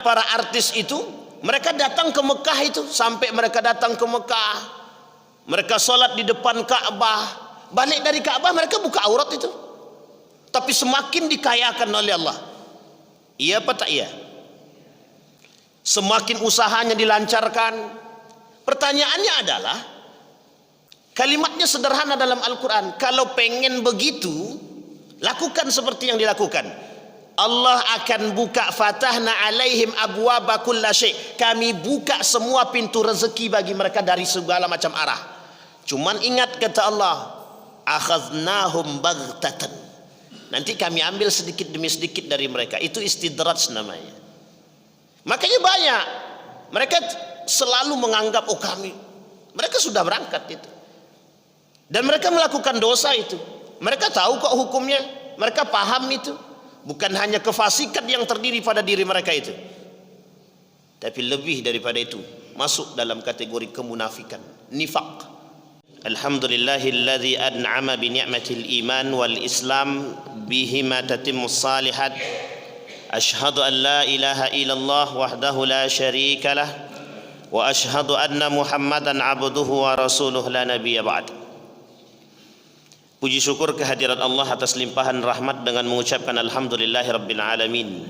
Para artis itu, mereka datang ke Mekah itu, sampai mereka datang ke Mekah, mereka sholat di depan Ka'bah, balik dari Ka'bah mereka buka aurat itu. Tapi semakin dikayakan oleh Allah. Iya apa tak iya? Semakin usahanya dilancarkan. Pertanyaannya adalah, kalimatnya sederhana dalam Al-Quran. Kalau pengen begitu, lakukan seperti yang dilakukan. Allah akan buka, fatahna alaihim abwaba kulla syai'. Kami buka semua pintu rezeki bagi mereka dari segala macam arah. Cuman ingat kata Allah, akhadnahum baghtatan. Nanti kami ambil sedikit demi sedikit dari mereka. Itu istidraj namanya. Makanya banyak mereka selalu menganggap, oh kami, mereka sudah berangkat itu. Dan mereka melakukan dosa itu. Mereka tahu kok hukumnya, mereka paham itu. Bukan hanya kefasikan yang terdiri pada diri mereka itu, tapi lebih daripada itu, masuk dalam kategori kemunafikan, nifaq. Alhamdulillahilladzi an'ama bi ni'matil iman wal islam bihima tatimmus salihat. Ashhadu an la ilaha illallah wahdahu la syarika lah wa ashhadu anna Muhammadan abduhu wa rasuluh la nabiyya ba'd. Puji syukur kehadirat Allah atas limpahan rahmat dengan mengucapkan alhamdulillahirabbil alamin.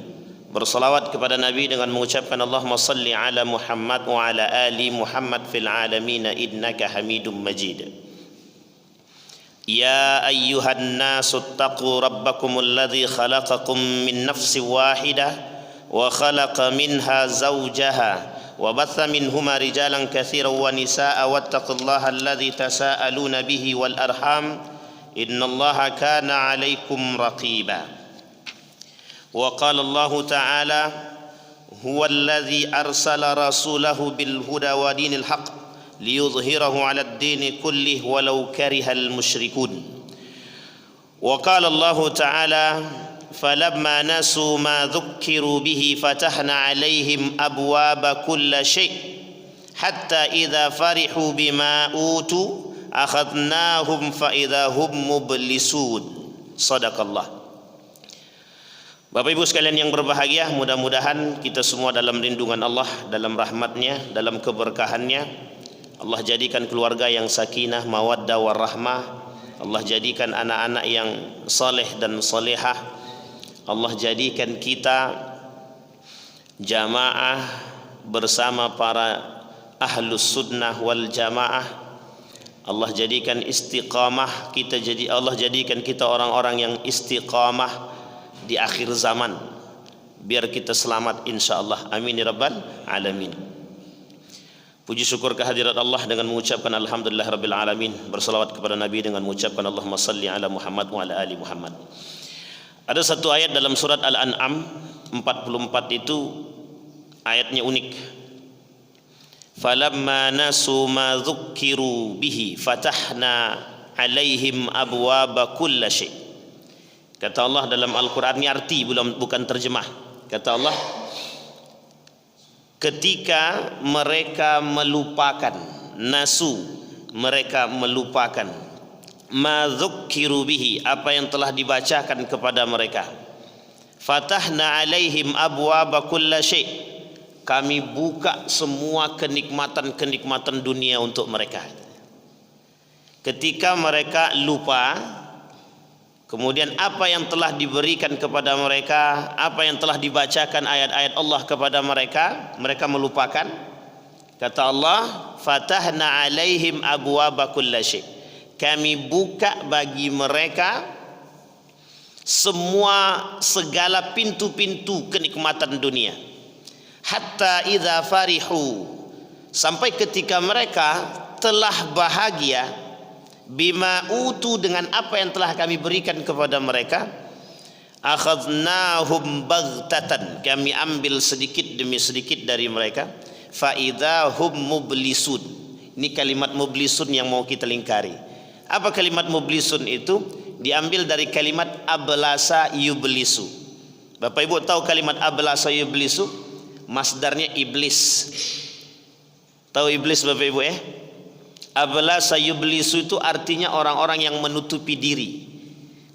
Bersalawat kepada Nabi dengan mengucapkan Allahumma salli ala Muhammad wa ala ali Muhammad fil alamin innaka Hamidum Majid. Ya ayyuhan nasu taqu rabbakumul ladzi khalaqakum min nafsin wahidah wa khalaqa minha zawjaha wa batha minhuma rijalan katsiran wa nisaa'a wattaqullaha alladzi tasaaluna bihi wal arham innallaha kana 'alaikum raqiba. Wa qala Allah ta'ala huwallazi arsala rasulahu bil huda wa dinil haqq liyudhhirahu 'alad dini kullih walau karihal musyrikun. Wa qala Allah ta'ala falamma nasu ma dhukkiru bihi fatahna 'alaihim abwaba kulli syai' hatta idza farihu bima utu akhadnahum fa idahum mublisun. Sadaqallah. Bapak Ibu sekalian yang berbahagia, mudah-mudahan kita semua dalam lindungan Allah, dalam rahmatnya, dalam keberkahannya. Allah jadikan keluarga yang sakinah, mawaddah warahmah. Allah jadikan anak-anak yang saleh dan salehah. Allah jadikan kita jamaah bersama para ahlus sunnah wal jamaah. Allah jadikan istiqamah kita, Allah jadikan kita orang-orang yang istiqamah di akhir zaman, biar kita selamat insyaallah. Amin ya rabbal alamin. Puji syukur kehadirat Allah dengan mengucapkan alhamdulillah rabbil alamin. Bersalawat kepada Nabi dengan mengucapkan Allahumma salli ala Muhammad wa ala ali Muhammad. Ada satu ayat dalam surat Al-An'am 44 itu ayatnya unik. Falamma nasu ma dzukkiru bihi fatahna alaihim abwaba kulli syai'. Kata Allah dalam Al-Qur'an, ini arti bukan terjemah. Kata Allah, ketika mereka melupakan, nasu, mereka melupakan, ma dzukkiru bihi, apa yang telah dibacakan kepada mereka, fatahna alaihim abwaba kulli syai', kami buka semua kenikmatan-kenikmatan dunia untuk mereka. Ketika mereka lupa, kemudian apa yang telah diberikan kepada mereka, apa yang telah dibacakan ayat-ayat Allah kepada mereka, mereka melupakan. Kata Allah, fatahna alaihim abwaba kulli syai', kami buka bagi mereka segala pintu-pintu kenikmatan dunia. Hatta idza farihu, sampai ketika mereka telah bahagia, bima utu, dengan apa yang telah kami berikan kepada mereka, akhadnahum baghtatan, kami ambil sedikit demi sedikit dari mereka, fa idahum mublisun. Ini kalimat mublisun yang mau kita lingkari. Apa kalimat mublisun itu? Diambil dari kalimat ablasa yublisu. Bapak Ibu tahu kalimat ablasa yublisu? Masdarnya iblis. Tahu iblis Bapak Ibu ya? Ablasa yublisu itu artinya orang-orang yang menutupi diri.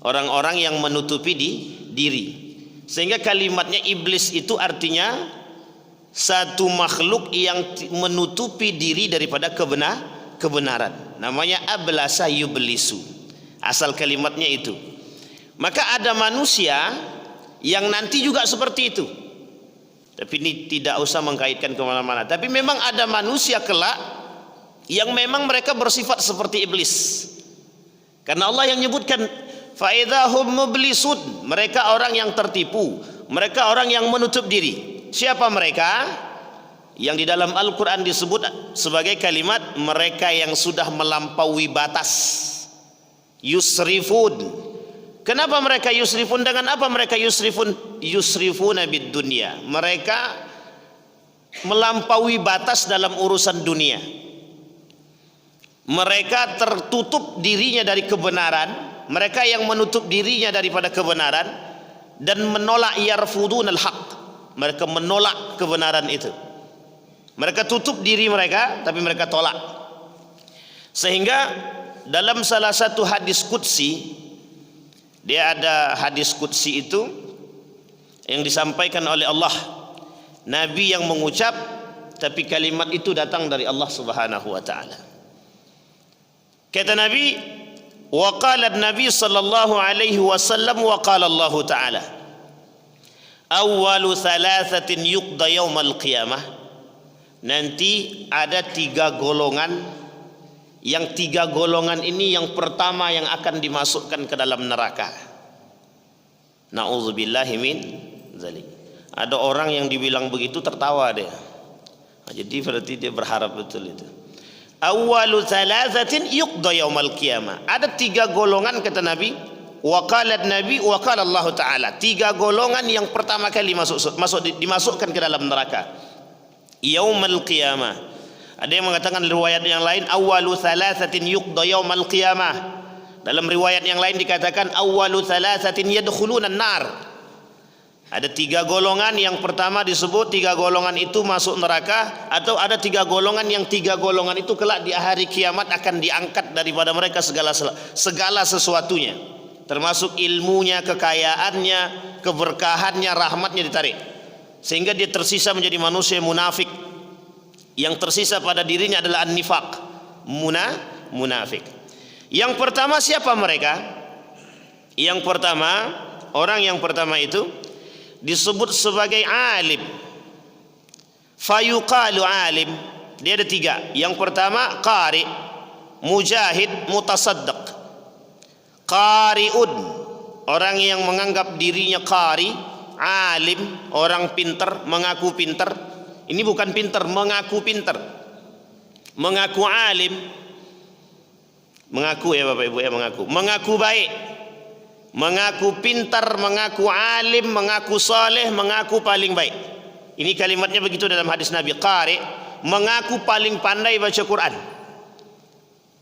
Orang-orang yang menutupi diri. Sehingga kalimatnya iblis itu artinya satu makhluk yang menutupi diri daripada kebenaran. Namanya ablasa yublisu. Asal kalimatnya itu. Maka ada manusia yang nanti juga seperti itu. Tapi ini tidak usah mengkaitkan kemana-mana. Tapi memang ada manusia kelak yang memang mereka bersifat seperti iblis. Karena Allah yang menyebutkan faidahum mublisun, mereka orang yang tertipu, mereka orang yang menutup diri. Siapa mereka? Yang di dalam Al-Quran disebut sebagai kalimat mereka yang sudah melampaui batas. Yusrifun. Kenapa mereka yusrifun? Dengan apa mereka yusrifun? Yusrifuna bid dunya. Mereka melampaui batas dalam urusan dunia. Mereka tertutup dirinya dari kebenaran. Mereka yang menutup dirinya daripada kebenaran dan menolak yarfudunal haq. Mereka menolak kebenaran itu. Mereka tutup diri mereka, tapi mereka tolak. Sehingga dalam salah satu hadis qudsi, dia ada hadis qudsi itu yang disampaikan oleh Allah. Nabi yang mengucap, tapi kalimat itu datang dari Allah Subhanahu wa taala. Kata Nabi, wa qala an-nabi sallallahu alaihi wasallam wa qala Allah taala, awwalu thalathatin yuqda yaumal qiyamah. Nanti ada 3 golongan. Yang 3 golongan ini yang pertama yang akan dimasukkan ke dalam neraka. Na'udzubillahi min zalik. Ada orang yang dibilang begitu tertawa dia. Jadi berarti dia berharap betul itu. Awwalu thalathatin yuqda yaumal qiyamah. Ada 3 golongan kata Nabi. Wa qala Nabi wa qala Allah taala. 3 golongan yang pertama kali dimasukkan ke dalam neraka. Yaumal qiyamah. Ada yang mengatakan riwayat yang lain awwalu thalathatin yuqda yaumal qiyamah. Dalam riwayat yang lain dikatakan awwalu thalathatin yadkhuluna an-nar. Ada 3 golongan, yang pertama disebut 3 golongan itu masuk neraka, atau ada 3 golongan yang 3 golongan itu kelak di hari kiamat akan diangkat daripada mereka segala sesuatunya, termasuk ilmunya, kekayaannya, keberkahannya, rahmatnya ditarik, sehingga dia tersisa menjadi manusia munafik. Yang tersisa pada dirinya adalah an-nifaq, munafik. Yang pertama siapa mereka? Yang pertama, orang yang pertama itu disebut sebagai alim. Fayuqalu alim. Dia ada 3. Yang pertama qari, mujahid, mutasaddaq. Qari'un, orang yang menganggap dirinya qari, alim, orang pintar, mengaku pintar. Ini bukan pintar, mengaku pintar, mengaku alim, mengaku ya Bapak Ibu ya, mengaku baik, mengaku pintar, mengaku alim, mengaku saleh, mengaku paling baik. Ini kalimatnya begitu dalam hadis Nabi. Qari, mengaku paling pandai baca Quran,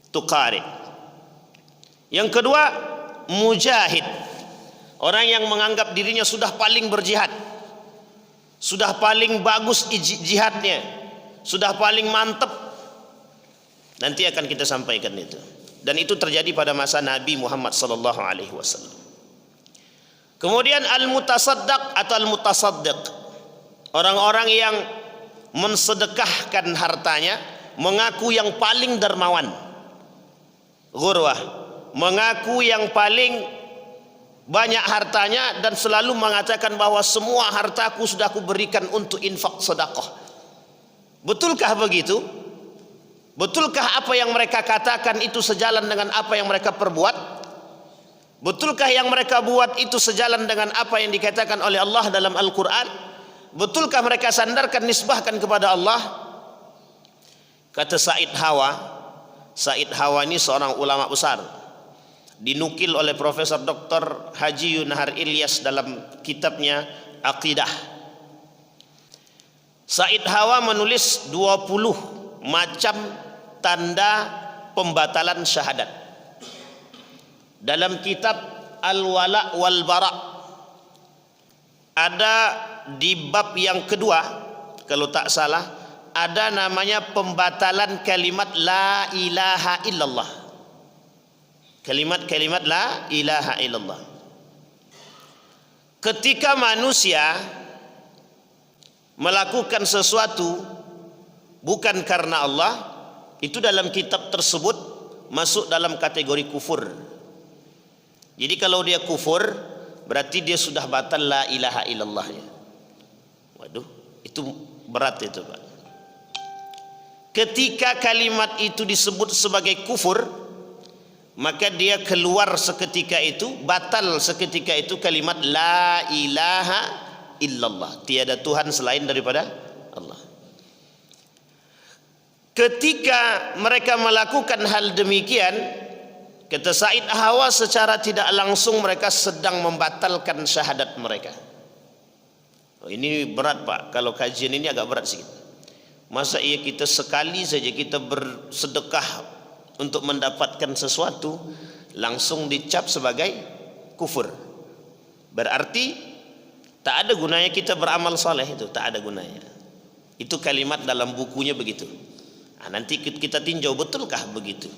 itu qari. Yang kedua mujahid, orang yang menganggap dirinya sudah paling berjihad, sudah paling bagus jihadnya, sudah paling mantap. Nanti akan kita sampaikan itu. Dan itu terjadi pada masa Nabi Muhammad sallallahu alaihi wasallam. Kemudian al-mutasaddaq atau al-mutasaddiq, orang-orang yang mensedekahkan hartanya, mengaku yang paling dermawan. Ghurwah, mengaku yang paling banyak hartanya dan selalu mengatakan bahwa semua hartaku sudah aku berikan untuk infak sedekah. Betulkah begitu? Betulkah apa yang mereka katakan itu sejalan dengan apa yang mereka perbuat? Betulkah yang mereka buat itu sejalan dengan apa yang dikatakan oleh Allah dalam Al-Quran? Betulkah mereka sandarkan, nisbahkan kepada Allah? Kata Said Hawa ini seorang ulama besar, dinukil oleh Profesor Dr. Haji Yunahar Ilyas dalam kitabnya Aqidah. Said Hawa menulis 20 macam tanda pembatalan syahadat dalam kitab Al-Wala wal Bara. Ada di bab yang kedua, kalau tak salah, ada namanya pembatalan kalimat la ilaha illallah. Kalimat-kalimat la ilaha illallah. Ketika manusia melakukan sesuatu bukan karena Allah, itu dalam kitab tersebut masuk dalam kategori kufur. Jadi kalau dia kufur, berarti dia sudah batal la ilaha illallah ya. Waduh, itu berat itu Pak. Ketika kalimat itu disebut sebagai kufur, maka dia keluar seketika itu, batal seketika itu kalimat la ilaha illallah. Tiada Tuhan selain daripada Allah. Ketika mereka melakukan hal demikian, kata Said Hawa, secara tidak langsung mereka sedang membatalkan syahadat mereka. Oh, ini berat Pak, kalau kajian ini agak berat sedikit. Masa iya kita sekali saja kita bersedekah untuk mendapatkan sesuatu langsung dicap sebagai kufur? Berarti tak ada gunanya kita beramal soleh, itu tak ada gunanya. Itu kalimat dalam bukunya begitu. Nah, nanti kita tinjau betulkah begitu?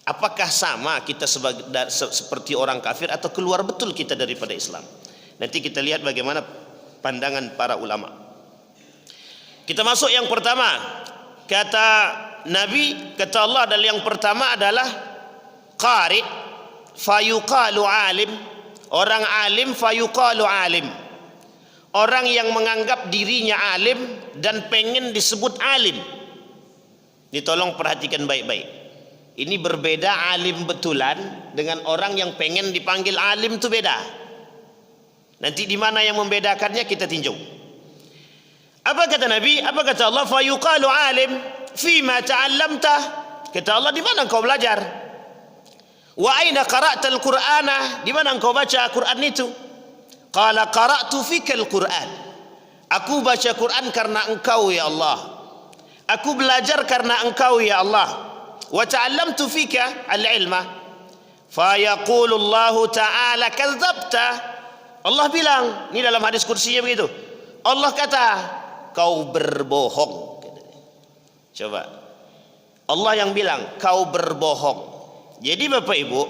Apakah sama kita seperti orang kafir atau keluar betul kita daripada Islam? Nanti kita lihat bagaimana pandangan para ulama. Kita masuk yang pertama. Kata Nabi, kata Allah adalah yang pertama adalah qari fayuqalu alim. Orang alim fayuqalu alim. Orang yang menganggap dirinya alim dan pengen disebut alim. Ini tolong perhatikan baik-baik. Ini berbeda alim betulan dengan orang yang pengen dipanggil alim, itu beda. Nanti di mana yang membedakannya kita tinjau. Apa kata Nabi? Apa kata Allah? Fa yuqalu alim fima ta'allamta. Kata Allah, di mana engkau belajar? Wa aina qara'tal Qur'ana? Di mana engkau baca Quran itu? Qala qara'tu fikal Qur'an. Aku baca Quran karena engkau ya Allah. Aku belajar karena engkau ya Allah. Wa ta'allamtu fika al-ilma. Fa yaqulu Allah ta'ala kadzabta. Allah bilang, ini dalam hadis kursinya begitu. Allah kata, kau berbohong. Coba, Allah yang bilang kau berbohong. Jadi Bapak Ibu,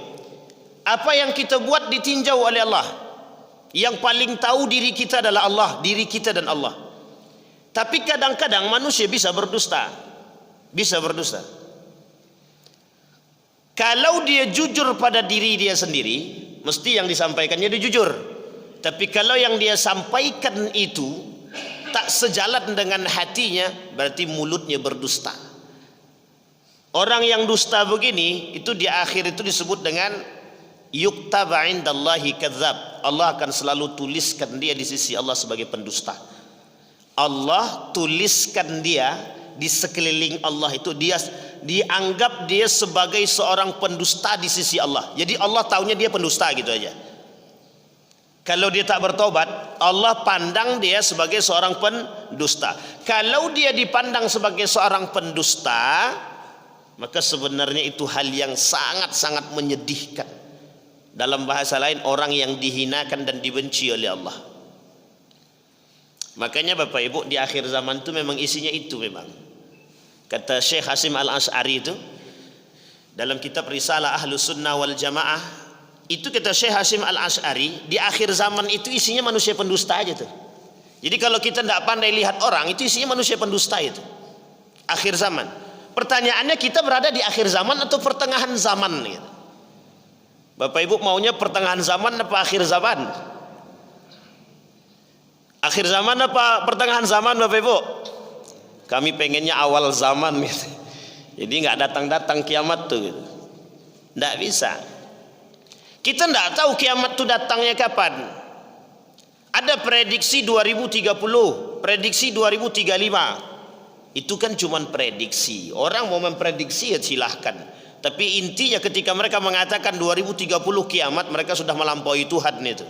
apa yang kita buat ditinjau oleh Allah. Yang paling tahu diri kita adalah Allah, diri kita dan Allah. Tapi kadang-kadang manusia bisa berdusta. Bisa berdusta. Kalau dia jujur pada diri dia sendiri, mesti yang disampaikannya dia jujur. Tapi kalau yang dia sampaikan itu tak sejalan dengan hatinya, berarti mulutnya berdusta. Orang yang dusta begini, itu di akhir itu disebut dengan yuktaba indallahi kadzab. Allah akan selalu tuliskan dia di sisi Allah sebagai pendusta. Allah tuliskan dia di sekeliling Allah itu, dia dianggap dia sebagai seorang pendusta di sisi Allah. Jadi Allah taunya dia pendusta gitu aja. Kalau dia tak bertobat, Allah pandang dia sebagai seorang pendusta. Kalau dia dipandang sebagai seorang pendusta, maka sebenarnya itu hal yang sangat-sangat menyedihkan. Dalam bahasa lain, orang yang dihinakan dan dibenci oleh Allah. Makanya Bapak Ibu, di akhir zaman itu memang isinya itu memang. Kata Syekh Hasim Al-Ash'ari itu dalam kitab Risalah Ahlus Sunnah wal Jamaah, itu kata Syekh Hasim Al-Ash'ari, di akhir zaman itu isinya manusia pendusta aja tuh. Jadi kalau kita tidak pandai lihat orang, itu isinya manusia pendusta itu. Akhir zaman. Pertanyaannya, kita berada di akhir zaman atau pertengahan zaman gitu. Bapak Ibu maunya pertengahan zaman apa akhir zaman? Akhir zaman apa pertengahan zaman Bapak Ibu? Kami pengennya awal zaman gitu. Jadi nggak datang-datang kiamat tuh gitu. Nggak bisa. Kita tidak tahu kiamat itu datangnya kapan. Ada prediksi 2030, prediksi 2035. Itu kan cuma prediksi. Orang mau memprediksi ya silahkan. Tapi intinya ketika mereka mengatakan 2030 kiamat, mereka sudah melampaui Tuhan itu.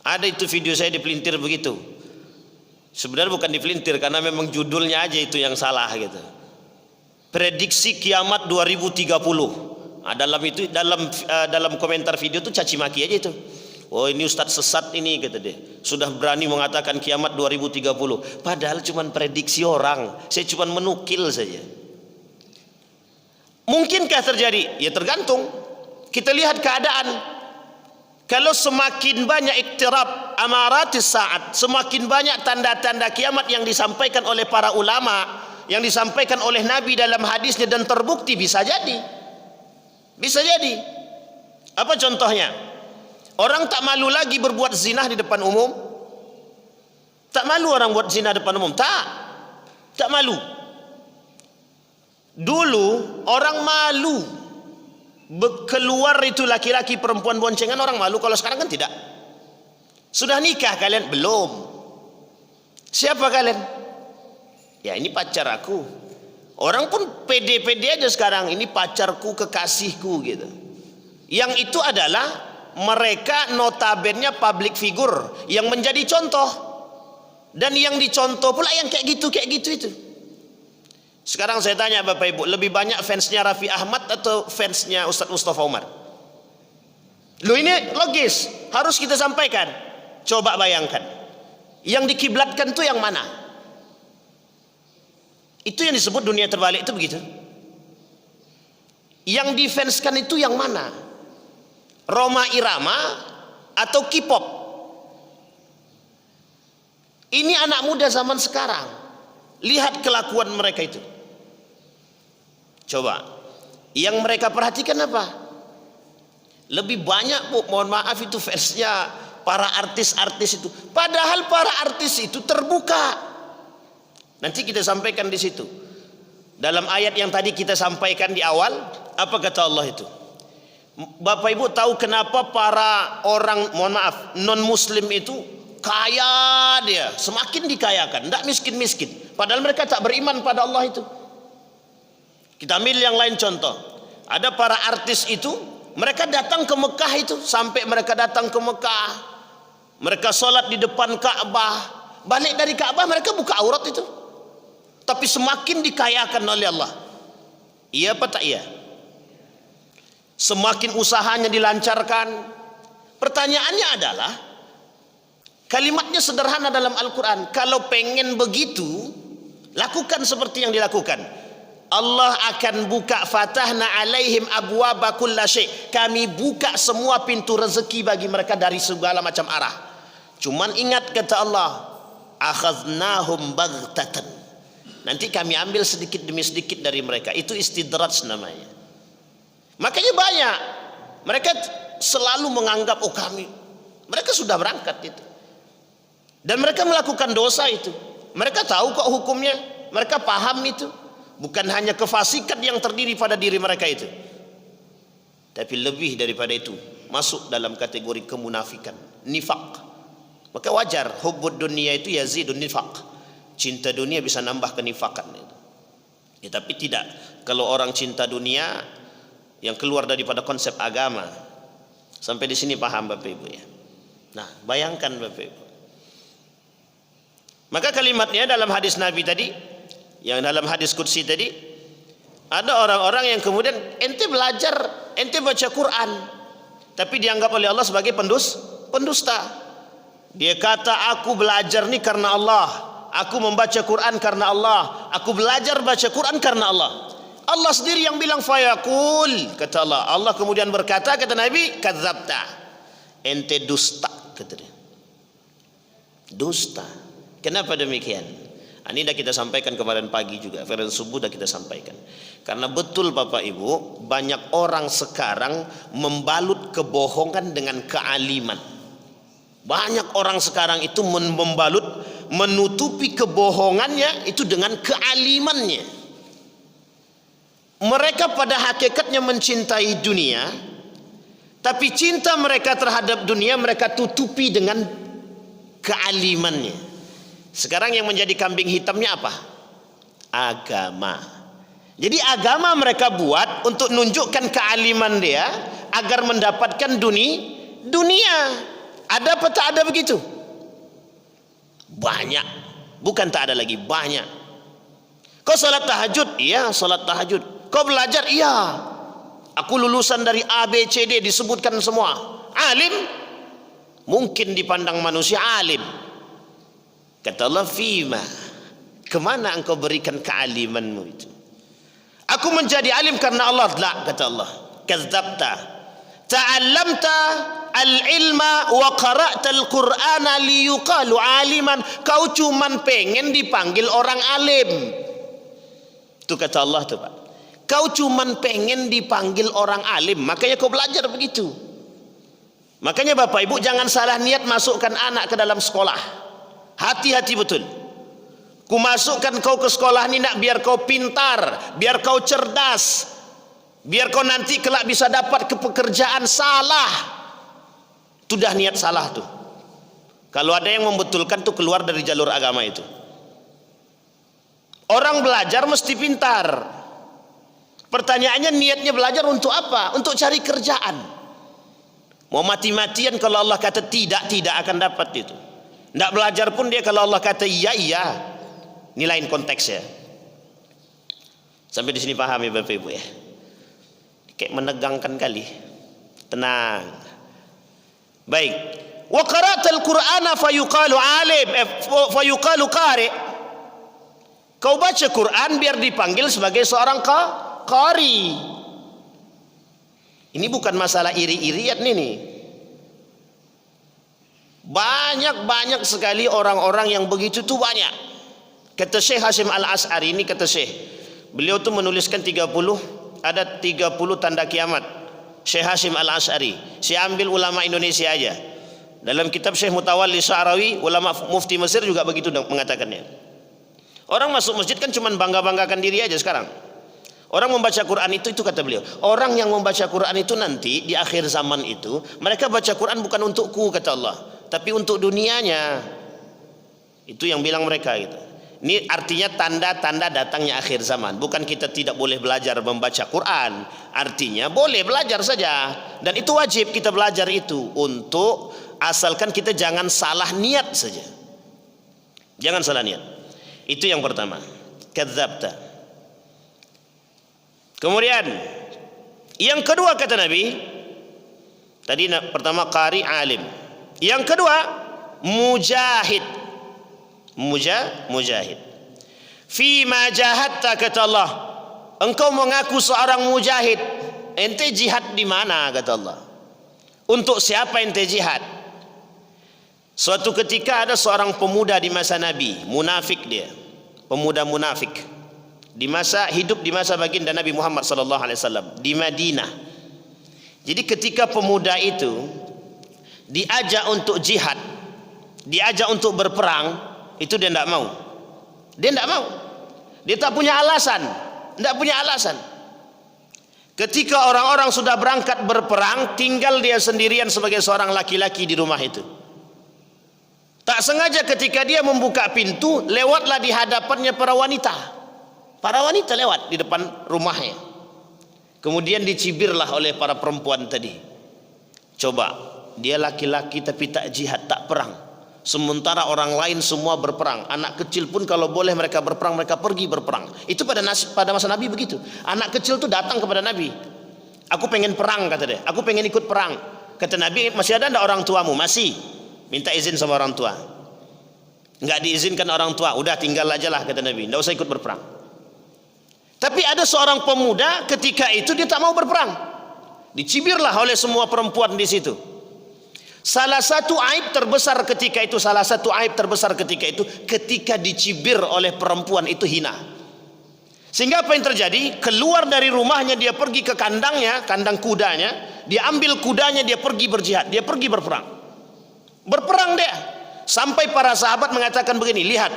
Ada itu video saya dipelintir begitu. Sebenarnya bukan dipelintir, karena memang judulnya aja itu yang salah gitu. Prediksi kiamat 2030. Nah, dalam komentar video itu caci maki aja itu. Oh, ini Ustadz sesat ini kata dia. Sudah berani mengatakan kiamat 2030. Padahal cuma prediksi orang. Saya cuma menukil saja. Mungkinkah terjadi? Ya tergantung. Kita lihat keadaan. Kalau semakin banyak iktirab amaratis saat, semakin banyak tanda-tanda kiamat yang disampaikan oleh para ulama, yang disampaikan oleh Nabi dalam hadisnya dan terbukti, bisa jadi. Bisa jadi. Apa contohnya? Orang tak malu lagi berbuat zina di depan umum. Tak malu orang buat zina depan umum. Tak malu. Dulu orang malu keluar itu laki-laki perempuan boncengan, orang malu. Kalau sekarang kan tidak. Sudah nikah kalian? Belum. Siapa kalian? Ya ini pacar aku. Orang pun pede-pede aja sekarang, ini pacarku, kekasihku gitu. Yang itu adalah mereka notabene public figure yang menjadi contoh. Dan yang dicontoh pula yang kayak gitu itu. Sekarang saya tanya Bapak Ibu, lebih banyak fansnya Raffi Ahmad atau fansnya Ustadz Mustafa Umar? Loh ini logis, harus kita sampaikan. Coba bayangkan, yang dikiblatkan itu yang mana? Itu yang disebut dunia terbalik, itu begitu. Yang difanskan itu yang mana? Rhoma Irama atau K-pop? Ini anak muda zaman sekarang. Lihat kelakuan mereka itu. Coba, yang mereka perhatikan apa? Lebih banyak, Bu, mohon maaf, itu fansnya para artis-artis itu. Padahal para artis itu terbuka. Nanti kita sampaikan di situ. Dalam ayat yang tadi kita sampaikan di awal, apa kata Allah itu? Bapak Ibu tahu kenapa para orang, mohon maaf, non-muslim itu kaya dia, semakin dikayakan, tidak miskin-miskin. Padahal mereka tak beriman pada Allah itu. Kita ambil yang lain contoh. Ada para artis itu, mereka datang ke Mekah itu, sampai mereka datang ke Mekah, mereka sholat di depan Ka'bah, balik dari Ka'bah mereka buka aurat itu. Tapi semakin dikayakan oleh Allah. Iya apa tak iya? Semakin usahanya dilancarkan. Pertanyaannya adalah, kalimatnya sederhana dalam Al-Quran. Kalau pengen begitu, lakukan seperti yang dilakukan. Allah akan buka, fatahna alaihim abwaba kulla syai'. Kami buka semua pintu rezeki bagi mereka dari segala macam arah. Cuman ingat kata Allah, akhadnahum baghtatan. Nanti kami ambil sedikit demi sedikit dari mereka. Itu istidraj namanya. Makanya banyak mereka selalu menganggap, oh kami, mereka sudah berangkat itu. Dan mereka melakukan dosa itu. Mereka tahu kok hukumnya, mereka paham itu. Bukan hanya kefasikan yang terdiri pada diri mereka itu, tapi lebih daripada itu, masuk dalam kategori kemunafikan, nifak. Maka wajar, hubbud dunia itu yazidun nifak. Cinta dunia bisa nambah kenifakan itu. Ya, tapi tidak kalau orang cinta dunia yang keluar daripada konsep agama. Sampai di sini paham Bapak Ibu ya. Nah, bayangkan Bapak Ibu. Maka kalimatnya dalam hadis Nabi tadi, yang dalam hadis qudsi tadi, ada orang-orang yang kemudian ente belajar, ente baca Quran, tapi dianggap oleh Allah sebagai pendusta. Dia kata, aku belajar nih karena Allah, aku membaca Quran karena Allah, aku belajar baca Quran karena Allah. Allah sendiri yang bilang fayaqul, kata Allah. Allah kemudian berkata, kata Nabi, kadzabta, ente dusta, kata dia. Dusta. Kenapa demikian? Ini dah kita sampaikan kemarin pagi juga, kemarin subuh dah kita sampaikan. Karena betul Bapak Ibu, banyak orang sekarang membalut kebohongan dengan kealiman. Banyak orang sekarang itu membalut, menutupi kebohongannya itu dengan kealimannya. Mereka pada hakikatnya mencintai dunia, tapi cinta mereka terhadap dunia mereka tutupi dengan kealimannya. Sekarang yang menjadi kambing hitamnya apa? Agama. Jadi agama mereka buat untuk menunjukkan kealiman dia agar mendapatkan dunia. Ada apa tak ada begitu? Banyak. Bukan tak ada lagi, banyak. Kau salat tahajud? Iya, salat tahajud. Kau belajar? Iya. Aku lulusan dari A, B, C, D, disebutkan semua. Alim? Mungkin dipandang manusia alim. Kata Allah, fima, kemana engkau berikan kealimanmu itu? Aku menjadi alim karena Allah. La, kata Allah, kadzabta, ta'allamta al-ilma wa qara'tal Qur'ana liyuqalu aliman. Kau cuman pengen dipanggil orang alim. Itu kata Allah tuh Pak. Kau cuman pengen dipanggil orang alim, makanya kau belajar begitu. Makanya Bapak Ibu jangan salah niat masukkan anak ke dalam sekolah. Hati-hati betul. Ku masukkan kau ke sekolah ini nak biar kau pintar, biar kau cerdas, biar kau nanti kelak bisa dapat pekerjaan. Salah. Itu dah niat salah tuh. Kalau ada yang membetulkan tuh keluar dari jalur agama itu. Orang belajar mesti pintar. Pertanyaannya niatnya belajar untuk apa? Untuk cari kerjaan. Mau mati-matian kalau Allah kata tidak, tidak akan dapat itu. Tidak belajar pun dia kalau Allah kata iya, iya. Ini lain konteksnya. Sampai di sini paham ya Bapak Ibu ya. Kayak menegangkan kali. Tenang. Baik. Wa qara'tal Qur'ana fayuqalu alim, fayuqalu qari'. Kau baca Quran biar dipanggil sebagai seorang qari. Ini bukan masalah iri-irian ini. Banyak sekali orang-orang yang begitu tuh banyak. Kata Syekh Hashim Al-Ash'ari ini, kata Syekh, beliau tuh menuliskan 30, ada 30 tanda kiamat. Syekh Hashim Al-Ash'ari, saya ambil ulama Indonesia aja. Dalam kitab Syekh Mutawalli Sya'rawi, ulama mufti Mesir juga begitu mengatakannya. Orang masuk masjid kan cuma bangga-banggakan diri aja sekarang. Orang membaca Quran itu kata beliau, orang yang membaca Quran itu nanti di akhir zaman itu, mereka baca Quran bukan untukku kata Allah, tapi untuk dunianya. Itu yang bilang mereka gitu. Ini artinya tanda-tanda datangnya akhir zaman. Bukan kita tidak boleh belajar membaca Quran. Artinya boleh belajar saja. Dan itu wajib kita belajar itu. Untuk asalkan kita jangan salah niat saja. Jangan salah niat. Itu yang pertama. Kadzabta. Kemudian yang kedua kata Nabi. Tadi pertama qari alim. Yang kedua mujahid. Mujahid. Fima jahadta kata Allah. Engkau mengaku seorang mujahid. Ente jihad di mana kata Allah? Untuk siapa ente jihad? Suatu ketika ada seorang pemuda di masa Nabi, munafik dia. Pemuda munafik. Hidup di masa baginda Nabi Muhammad sallallahu alaihi wasallam di Madinah. Jadi ketika pemuda itu diajak untuk jihad, diajak untuk berperang, itu dia tidak mau. Dia tidak mau. Dia tak punya alasan. Tidak punya alasan. Ketika orang-orang sudah berangkat berperang, tinggal dia sendirian sebagai seorang laki-laki di rumah itu. Tak sengaja ketika dia membuka pintu, lewatlah di hadapannya para wanita. Para wanita lewat di depan rumahnya. Kemudian dicibirlah oleh para perempuan tadi. Coba, dia laki-laki tapi tak jihad, tak perang. Sementara orang lain semua berperang. Anak kecil pun kalau boleh mereka berperang, mereka pergi berperang. Itu pada masa Nabi begitu. Anak kecil tuh datang kepada Nabi. Aku pengen perang kata dia. Aku pengen ikut perang. Kata Nabi, masih ada enggak orang tuamu? Masih. Minta izin sama orang tua. Enggak diizinkan orang tua. Udah tinggal aja lah kata Nabi. Enggak usah ikut berperang. Tapi ada seorang pemuda ketika itu dia tak mau berperang. Dicibirlah oleh semua perempuan di situ. Salah satu aib terbesar ketika itu, ketika dicibir oleh perempuan itu hina. Sehingga apa yang terjadi? Keluar dari rumahnya, dia pergi ke kandangnya, kandang kudanya, dia ambil kudanya, dia pergi berjihad, dia pergi berperang. Berperang dia. Sampai para sahabat mengatakan begini, lihat,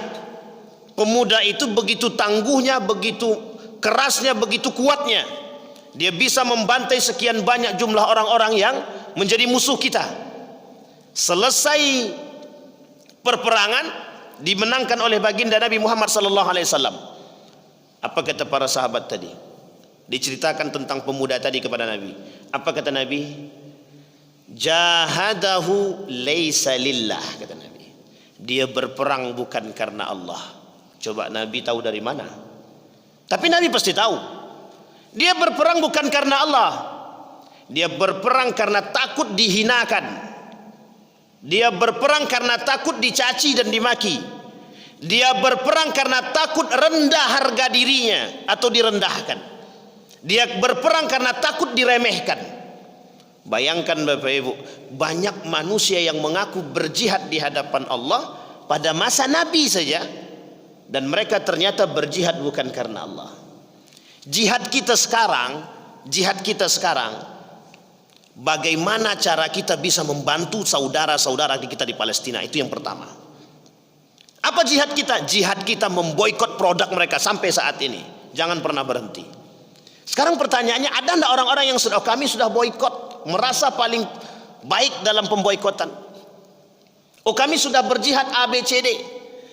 pemuda itu begitu tangguhnya, begitu kerasnya, begitu kuatnya. Dia bisa membantai sekian banyak jumlah orang-orang yang menjadi musuh kita. Selesai perperangan dimenangkan oleh baginda Nabi Muhammad sallallahu alaihi wasallam. Apa kata para sahabat tadi? Diceritakan tentang pemuda tadi kepada Nabi. Apa kata Nabi? Jahadahu laisa lillah kata Nabi. Dia berperang bukan karena Allah. Coba Nabi tahu dari mana? Tapi Nabi pasti tahu. Dia berperang bukan karena Allah. Dia berperang karena takut dihinakan. Dia berperang karena takut dicaci dan dimaki. Dia berperang karena takut rendah harga dirinya atau direndahkan. Dia berperang karena takut diremehkan. Bayangkan Bapak Ibu, banyak manusia yang mengaku berjihad di hadapan Allah pada masa Nabi saja, dan mereka ternyata berjihad bukan karena Allah. Jihad kita sekarang, bagaimana cara kita bisa membantu saudara-saudara kita di Palestina, itu yang pertama. Apa jihad kita? Jihad kita memboikot produk mereka sampai saat ini. Jangan pernah berhenti. Sekarang pertanyaannya, ada enggak orang-orang yang kami sudah boikot, merasa paling baik dalam pemboikotan? Oh, kami sudah berjihad ABCD,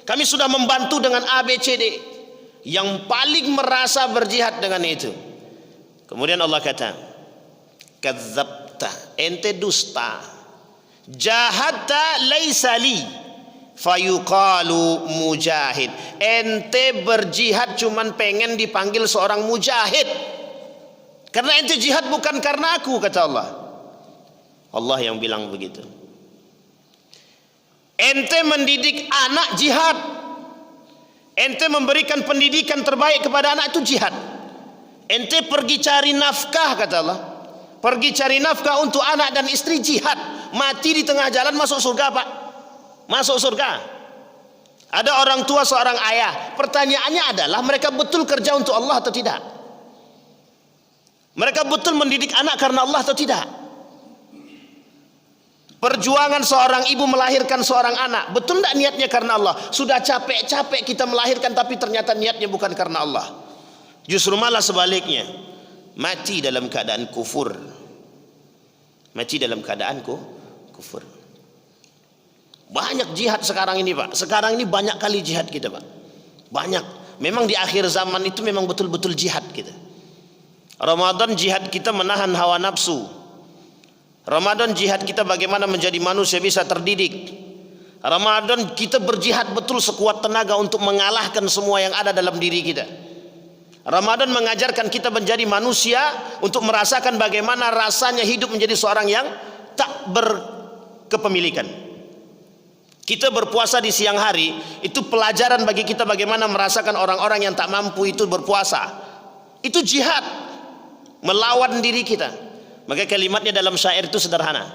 kami sudah membantu dengan ABCD. Yang paling merasa berjihad dengan itu. Kemudian Allah kata, kadzabta, ente dusta. Jahadta laisa li fayuqalu mujahid. Ente berjihad cuman pengen dipanggil seorang mujahid. Karena ente jihad bukan karena aku, kata Allah. Allah yang bilang begitu. Ente mendidik anak, jihad. Ente memberikan pendidikan terbaik kepada anak, itu jihad. Ente pergi cari nafkah, kata Allah. Pergi cari nafkah untuk anak dan istri, jihad. Mati di tengah jalan masuk surga, Pak. Masuk surga. Ada orang tua seorang ayah, pertanyaannya adalah mereka betul kerja untuk Allah atau tidak? Mereka betul mendidik anak karena Allah atau tidak? Perjuangan seorang ibu melahirkan seorang anak, betul tidak niatnya karena Allah? Sudah capek-capek kita melahirkan, tapi ternyata niatnya bukan karena Allah. Justru malah sebaliknya, mati dalam keadaan kufur. Mati dalam keadaan kufur. Banyak jihad sekarang ini, Pak. Sekarang ini banyak kali jihad kita, Pak. Banyak. Memang di akhir zaman itu memang betul-betul jihad kita. Ramadan jihad kita menahan hawa nafsu. Ramadan jihad kita bagaimana menjadi manusia bisa terdidik. Ramadan kita berjihad betul sekuat tenaga untuk mengalahkan semua yang ada dalam diri kita. Ramadan mengajarkan kita menjadi manusia untuk merasakan bagaimana rasanya hidup menjadi seorang yang tak berkepemilikan. Kita berpuasa di siang hari, itu pelajaran bagi kita bagaimana merasakan orang-orang yang tak mampu itu berpuasa. Itu jihad, melawan diri kita. Maka kalimatnya dalam syair itu sederhana.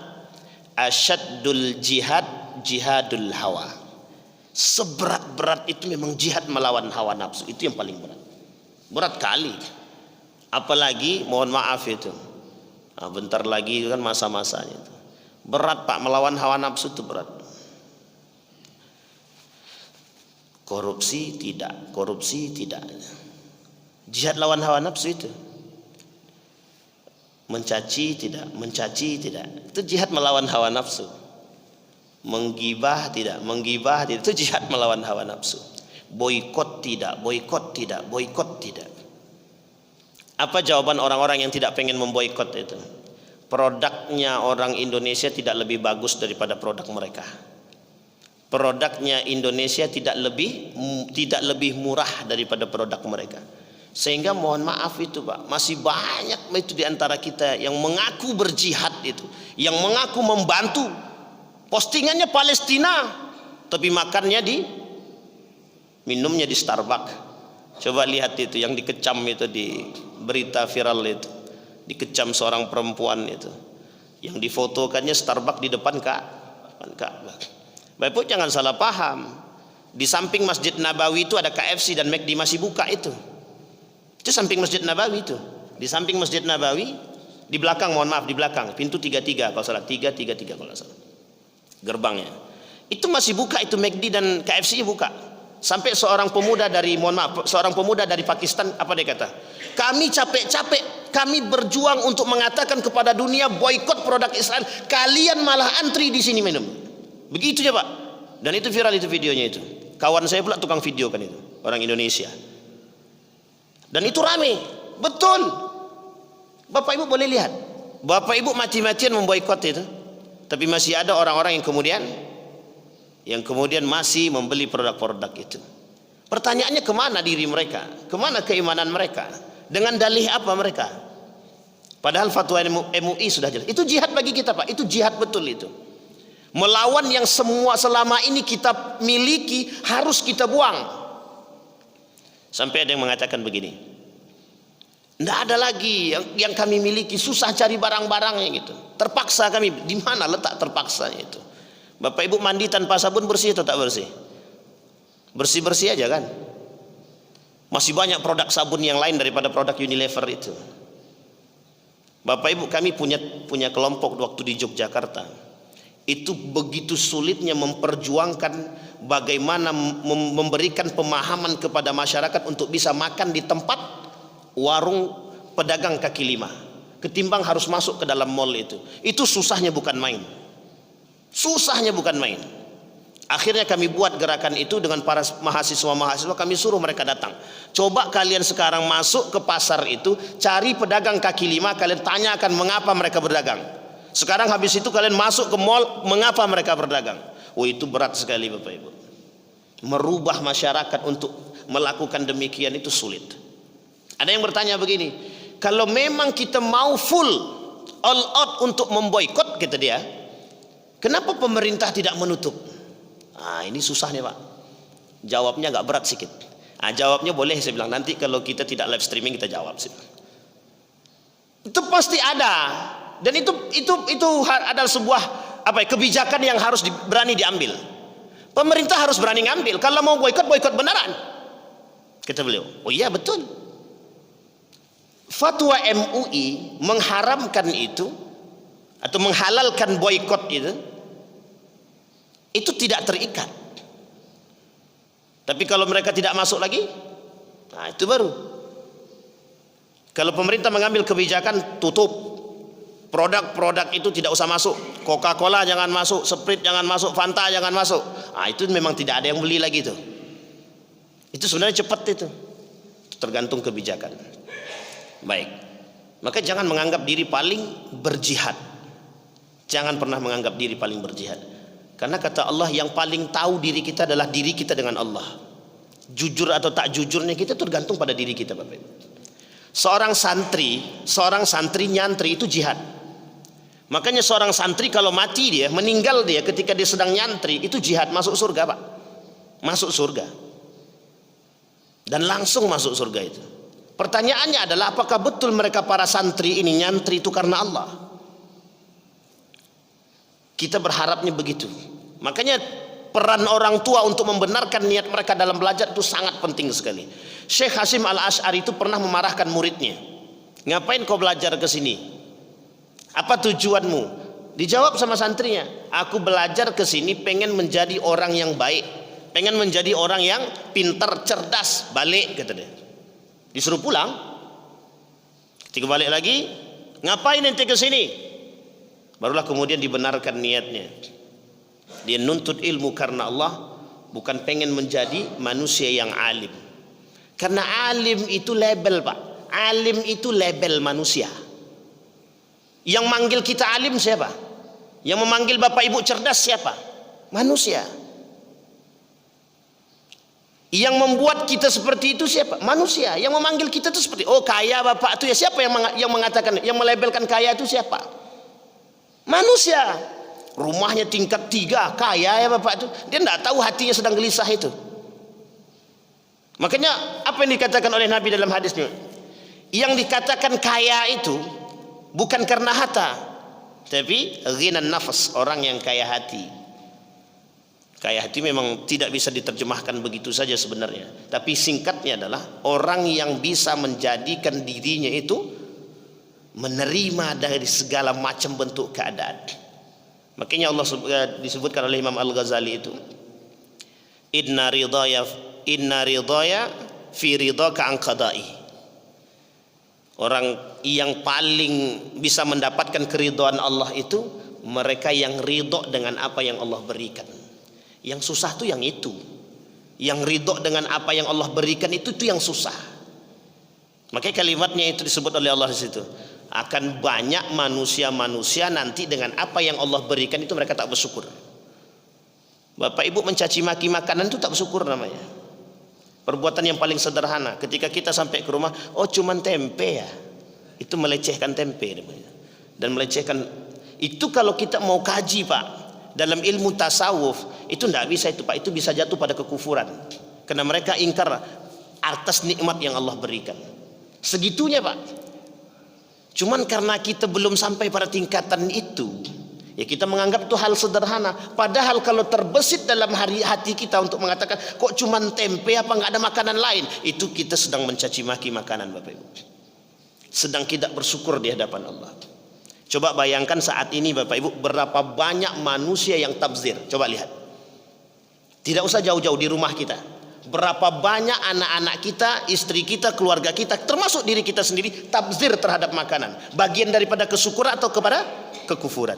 Asyaddul jihad jihadul hawa. Seberat-berat itu memang jihad melawan hawa nafsu. Itu yang paling berat. Berat kali. Apalagi mohon maaf itu, bentar lagi itu kan masa-masanya itu. Berat, Pak, melawan hawa nafsu itu berat. Korupsi tidak. Jihad lawan hawa nafsu itu. Mencaci tidak. Itu jihad melawan hawa nafsu. Menggibah tidak. Itu jihad melawan hawa nafsu. Boikot tidak. Apa jawaban orang-orang yang tidak pengen memboikot itu? Produknya orang Indonesia tidak lebih bagus daripada produk mereka. Produknya Indonesia tidak lebih murah daripada produk mereka. Sehingga mohon maaf itu, Pak, masih banyak itu di antara kita yang mengaku berjihad itu, yang mengaku membantu. Postingannya Palestina, tapi makannya minumnya di Starbucks. Coba lihat itu yang dikecam itu di berita viral itu, dikecam seorang perempuan itu, yang difotokannya Starbucks di depan Ka'bah. Bapak jangan salah paham. Di samping Masjid Nabawi itu ada KFC dan McD masih buka itu. Itu samping Masjid Nabawi itu. Di samping Masjid Nabawi, di belakang, mohon maaf, di belakang, pintu 33 kalau salah, 333 kalau salah. Gerbangnya. Itu masih buka, itu McD dan KFC buka. Sampai seorang pemuda dari Pakistan, apa dia kata? Kami capek-capek, kami berjuang untuk mengatakan kepada dunia boikot produk Israel, kalian malah antri di sini minum. Begitu ya, Pak. Dan itu viral itu videonya itu. Kawan saya pula tukang video kan itu, orang Indonesia. Dan itu rame, betul. Bapak Ibu boleh lihat, Bapak Ibu mati-matian memboikot itu, tapi masih ada orang-orang yang kemudian masih membeli produk-produk itu. Pertanyaannya, kemana diri mereka? Kemana keimanan mereka? Dengan dalih apa mereka? Padahal fatwa MUI sudah jelas. Itu jihad bagi kita, Pak. Itu jihad betul itu. Melawan yang semua selama ini kita miliki harus kita buang. Sampai ada yang mengatakan begini, Tidak ada lagi yang kami miliki, susah cari barang-barangnya gitu. Terpaksa kami, di mana letak terpaksanya itu? Bapak Ibu mandi tanpa sabun bersih atau tak bersih? Bersih-bersih aja kan? Masih banyak produk sabun yang lain daripada produk Unilever itu. Bapak Ibu, kami punya kelompok waktu di Yogyakarta. Itu begitu sulitnya memperjuangkan bagaimana memberikan pemahaman kepada masyarakat untuk bisa makan di tempat warung pedagang kaki lima, ketimbang harus masuk ke dalam mall itu. Itu susahnya bukan main. Susahnya bukan main. Akhirnya kami buat gerakan itu dengan para mahasiswa-mahasiswa, kami suruh mereka datang. Coba kalian sekarang masuk ke pasar itu, cari pedagang kaki lima, kalian tanyakan mengapa mereka berdagang. Sekarang habis itu kalian masuk ke mall, mengapa mereka berdagang. Oh, itu berat sekali Bapak Ibu. Merubah masyarakat untuk melakukan demikian itu sulit. Ada yang bertanya begini, kalau memang kita mau full all out untuk memboikot, kata dia, kenapa pemerintah tidak menutup? Nah, ini susahnya Pak. Jawabnya agak berat sedikit. Nah, jawabnya boleh saya bilang, nanti kalau kita tidak live streaming kita jawab sih. Itu pasti ada, dan itu adalah sebuah kebijakan yang harus berani diambil. Pemerintah harus berani ngambil. Kalau mau boikot, boikot beneran. Kata beliau, oh iya betul. Fatwa MUI mengharamkan itu atau menghalalkan boikot itu tidak terikat. Tapi kalau mereka tidak masuk lagi, nah itu baru. Kalau pemerintah mengambil kebijakan tutup, produk-produk itu tidak usah masuk, Coca-Cola jangan masuk, Sprite jangan masuk, Fanta jangan masuk, nah itu memang tidak ada yang beli lagi itu. Itu sebenarnya cepat itu tergantung kebijakan. Baik, maka jangan menganggap diri paling berjihad. Jangan pernah menganggap diri paling berjihad. Karena kata Allah, yang paling tahu diri kita adalah diri kita dengan Allah. Jujur atau tak jujurnya kita tergantung pada diri kita Bapak Ibu. Seorang santri nyantri itu jihad. Makanya seorang santri kalau mati dia, meninggal dia ketika dia sedang nyantri, itu jihad, masuk surga Pak. Masuk surga. Dan langsung masuk surga itu. Pertanyaannya adalah, apakah betul mereka para santri ini nyantri itu karena Allah? Kita berharapnya begitu. Makanya peran orang tua untuk membenarkan niat mereka dalam belajar itu sangat penting sekali. Syekh Hasyim Al-Asy'ari itu pernah memarahkan muridnya. Ngapain kau belajar ke sini? Apa tujuanmu? Dijawab sama santrinya, aku belajar ke sini pengen menjadi orang yang baik, pengen menjadi orang yang pintar, cerdas. Balik, kata dia. Disuruh pulang. Ketika balik lagi, ngapain ente ke sini? Barulah kemudian dibenarkan niatnya. Dia nuntut ilmu karena Allah, bukan pengen menjadi manusia yang alim. Karena alim itu label Pak. Alim itu label manusia. Yang manggil kita alim siapa? Yang memanggil Bapak Ibu cerdas siapa? Manusia. Yang membuat kita seperti itu siapa? Manusia. Yang memanggil kita itu seperti, oh kaya Bapak itu ya, siapa yang mengatakan, yang melabelkan kaya itu siapa? Manusia. Rumahnya tingkat 3, kaya ya Bapak itu. Dia tidak tahu hatinya sedang gelisah itu. Makanya apa yang dikatakan oleh Nabi dalam hadisnya? Yang dikatakan kaya itu bukan karena harta, tapi ghinan nafas, orang yang kaya hati. Kaya hati memang tidak bisa diterjemahkan begitu saja sebenarnya. Tapi singkatnya adalah orang yang bisa menjadikan dirinya itu menerima dari segala macam bentuk keadaan. Makanya Allah disebutkan oleh Imam Al-Ghazali itu, Inna ridaya fi ridaka an qada'i. Orang yang paling bisa mendapatkan keridhaan Allah itu mereka yang ridho dengan apa yang Allah berikan. Yang susah tuh yang itu. Yang ridho dengan apa yang Allah berikan itu yang susah. Makanya kalimatnya itu disebut oleh Allah di situ. Akan banyak manusia-manusia nanti dengan apa yang Allah berikan itu mereka tak bersyukur. Bapak Ibu mencaci maki makanan itu tak bersyukur namanya. Perbuatan yang paling sederhana. Ketika kita sampai ke rumah, oh cuman tempe ya. Itu melecehkan tempe namanya. Dan melecehkan itu kalau kita mau kaji Pak, dalam ilmu tasawuf itu tidak bisa itu Pak, itu bisa jatuh pada kekufuran karena mereka ingkar atas nikmat yang Allah berikan. Segitunya Pak. Cuman karena kita belum sampai pada tingkatan itu, ya kita menganggap itu hal sederhana. Padahal kalau terbesit dalam hati kita untuk mengatakan, kok cuman tempe, apa nggak ada makanan lain, itu kita sedang mencaci maki makanan Bapak Ibu. Sedang tidak bersyukur di hadapan Allah. Coba bayangkan saat ini Bapak Ibu, berapa banyak manusia yang tabzir. Coba lihat. Tidak usah jauh-jauh, di rumah kita. Berapa banyak anak-anak kita, istri kita, keluarga kita, termasuk diri kita sendiri, tabzir terhadap makanan. Bagian daripada kesyukuran atau kepada kekufuran.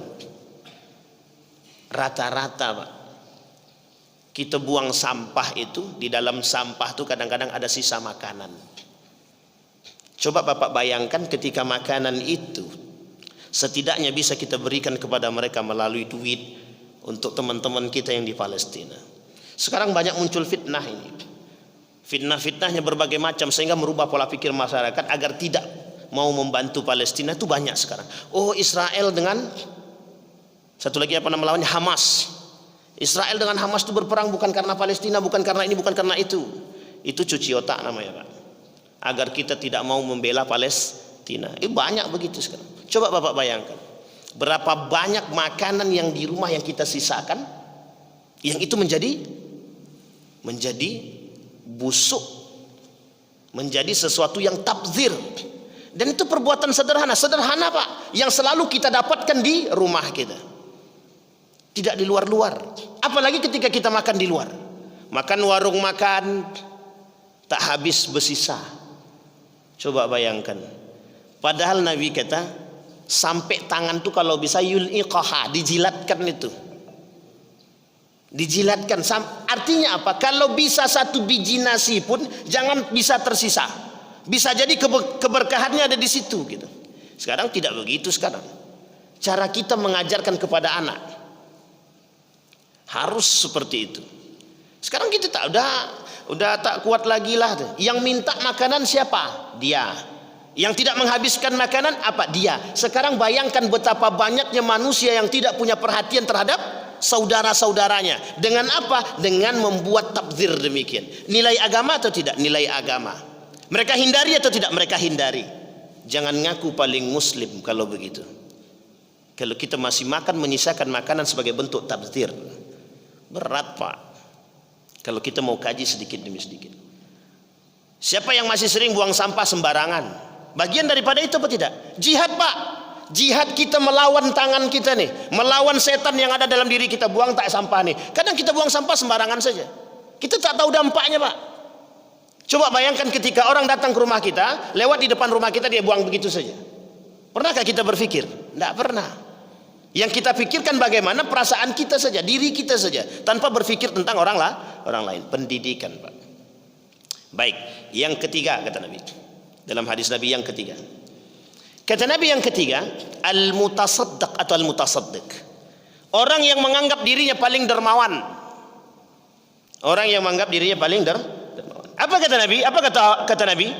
Rata-rata Pak, kita buang sampah itu, di dalam sampah itu kadang-kadang ada sisa makanan. Coba Bapak bayangkan ketika makanan itu setidaknya bisa kita berikan kepada mereka melalui duit untuk teman-teman kita yang di Palestina. Sekarang banyak muncul fitnah ini. Fitnah-fitnahnya berbagai macam sehingga merubah pola pikir masyarakat agar tidak mau membantu Palestina itu banyak sekarang. Oh, Israel dengan satu lagi apa nama lawannya, Hamas. Israel dengan Hamas itu berperang bukan karena Palestina, bukan karena ini, bukan karena itu. Itu cuci otak namanya Pak. Agar kita tidak mau membela Palestina. Banyak begitu sekarang. Coba Bapak bayangkan. Berapa banyak makanan yang di rumah yang kita sisakan, yang itu menjadi busuk, menjadi sesuatu yang tabzir. Dan itu perbuatan sederhana Pak, yang selalu kita dapatkan di rumah kita, tidak di luar-luar. Apalagi ketika kita makan di luar, makan warung makan tak habis bersisa. Coba bayangkan, padahal Nabi kata sampai tangan tuh kalau bisa yul'iqaha, dijilatkan itu. Dijilatkan. Artinya apa? Kalau bisa satu biji nasi pun jangan bisa tersisa. Bisa jadi keberkahannya ada di situ gitu. Sekarang tidak begitu sekarang. Cara kita mengajarkan kepada anak harus seperti itu. Sekarang kita udah tak kuat lagi lah. Yang minta makanan siapa? Dia. Yang tidak menghabiskan makanan apa? Dia. Sekarang bayangkan betapa banyaknya manusia yang tidak punya perhatian terhadap saudara-saudaranya. Dengan apa? Dengan membuat tabzir demikian. Nilai agama atau tidak? Nilai agama. Mereka hindari atau tidak? Mereka hindari. Jangan ngaku paling muslim kalau begitu. Kalau kita masih menyisakan makanan sebagai bentuk tabzir. Berat Pak. Kalau kita mau kaji sedikit demi sedikit. Siapa yang masih sering buang sampah sembarangan? Bagian daripada itu apa tidak? Jihad Pak. Jihad kita melawan tangan kita nih, melawan setan yang ada dalam diri kita. Buang tak sampah nih. Kadang kita buang sampah sembarangan saja, kita tak tahu dampaknya Pak. Coba bayangkan ketika orang datang ke rumah kita, lewat di depan rumah kita, dia buang begitu saja. Pernahkah kita berpikir? Tidak pernah. Yang kita pikirkan bagaimana perasaan kita saja, diri kita saja, tanpa berpikir tentang orang lain. Pendidikan Pak. Baik, yang ketiga kata Nabi dalam hadis Nabi, yang ketiga kata Nabi yang ketiga, al-mutasaddaq atau al-mutasaddiq. Orang yang menganggap dirinya paling dermawan. Orang yang menganggap dirinya paling dermawan. Apa kata Nabi? Apa kata Nabi?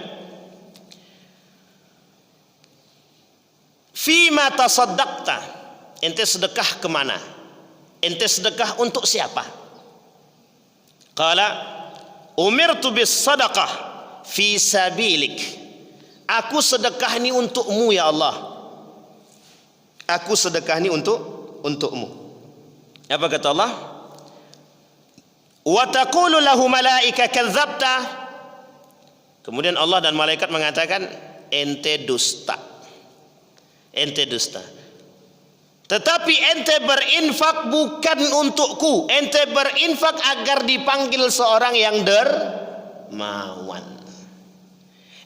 Fima tasaddaqta. Ente sedekah kemana? Ente sedekah untuk siapa? Qala umirtu bis sadaqah fi sabilik. Aku sedekah ini untukmu ya Allah. Aku sedekah ini untukmu. Apa kata Allah? Wa taqulu lahu malaika kadzabta. Kemudian Allah dan malaikat mengatakan, ente dusta. Ente dusta. Tetapi ente berinfak bukan untukku. Ente berinfak agar dipanggil seorang yang dermawan.